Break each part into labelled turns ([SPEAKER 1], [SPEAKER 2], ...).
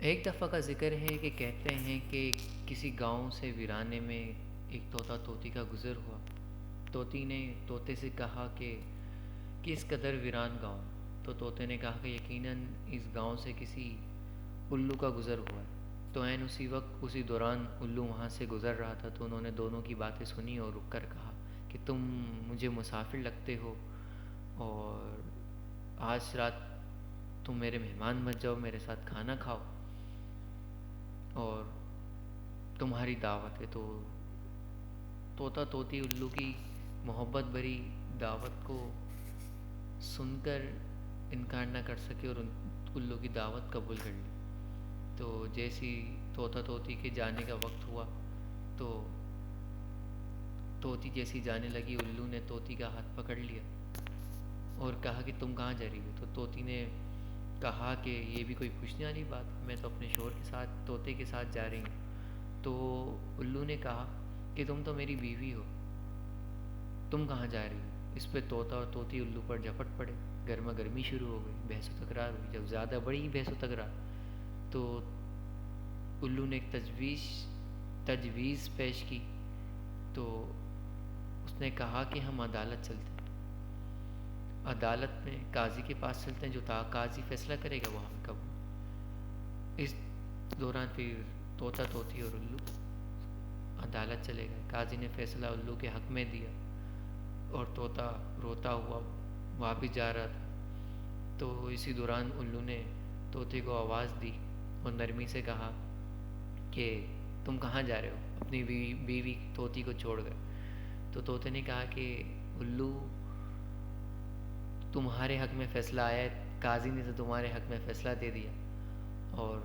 [SPEAKER 1] ایک دفعہ کا ذکر ہے کہ کہتے ہیں کہ کسی گاؤں سے ویرانے میں ایک طوطا طوطی کا گزر ہوا۔ طوطی نے طوطے سے کہا کہ کس قدر ویران گاؤں، تو طوطے نے کہا کہ یقیناً اس گاؤں سے کسی الو کا گزر ہوا ہے۔ تو عین اسی دوران الو وہاں سے گزر رہا تھا، تو انہوں نے دونوں کی باتیں سنی اور رک کر کہا کہ تم مجھے مسافر لگتے ہو اور آج رات تم میرے مہمان بن جاؤ، میرے ساتھ کھانا کھاؤ اور تمہاری دعوت ہے۔ تو طوطا طوطی الو کی محبت بھری دعوت کو سن کر انکار نہ کر سکے اور الو کی دعوت قبول کر لی۔ تو جیسی طوطا طوطی کے جانے کا وقت ہوا تو طوطی جیسی جانے لگی، الو نے طوطی کا ہاتھ پکڑ لیا اور کہا کہ تم کہاں جا رہی ہو؟ تو طوطی نے کہا کہ یہ بھی کوئی پوچھنے والی بات، میں تو اپنے شوہر کے ساتھ طوطے کے ساتھ جا رہی ہوں۔ تو الو نے کہا کہ تم تو میری بیوی ہو، تم کہاں جا رہی ہو؟ اس پہ طوطا اور طوطی الو پر جھپٹ پڑے، گرما گرمی شروع ہو گئی، بحث و تکرار ہوئی۔ جب زیادہ بڑی بحث و تکرار تو الو نے ایک تجویز پیش کی۔ تو اس نے کہا کہ ہم عدالت چلتے ہیں، عدالت میں قاضی کے پاس چلتے ہیں، جو قاضی فیصلہ کرے گا وہ ہمیں قبول۔ اس دوران پھر طوطا طوطی اور الو عدالت چلے گئے۔ قاضی نے فیصلہ الو کے حق میں دیا اور طوطا روتا ہوا واپس جا رہا تھا۔ تو اسی دوران الو نے طوطے کو آواز دی اور نرمی سے کہا کہ تم کہاں جا رہے ہو اپنی بیوی طوطی کو چھوڑ کر؟ تو طوطے نے کہا کہ الو، تمہارے حق میں فیصلہ آیا ہے، قاضی نے تو تمہارے حق میں فیصلہ دے دیا، اور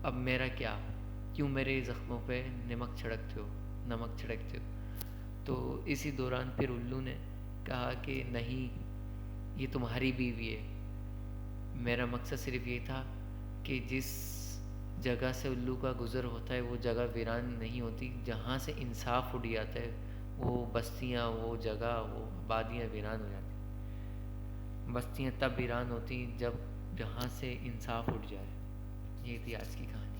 [SPEAKER 1] اب میرا کیا؟ کیوں میرے زخموں پہ نمک چھڑکتے ہو؟ تو اسی دوران پھر الو نے کہا کہ نہیں، یہ تمہاری بیوی ہے، میرا مقصد صرف یہ تھا کہ جس جگہ سے الو کا گزر ہوتا ہے وہ جگہ ویران نہیں ہوتی، جہاں سے انصاف اٹھ جاتا ہے وہ بستیاں، وہ جگہ، وہ آبادیاں ویران ہو جاتی۔ بستیاں تب ویران ہوتی جب جہاں سے انصاف اٹھ جائے۔ یہ تھی آج کی کہانی۔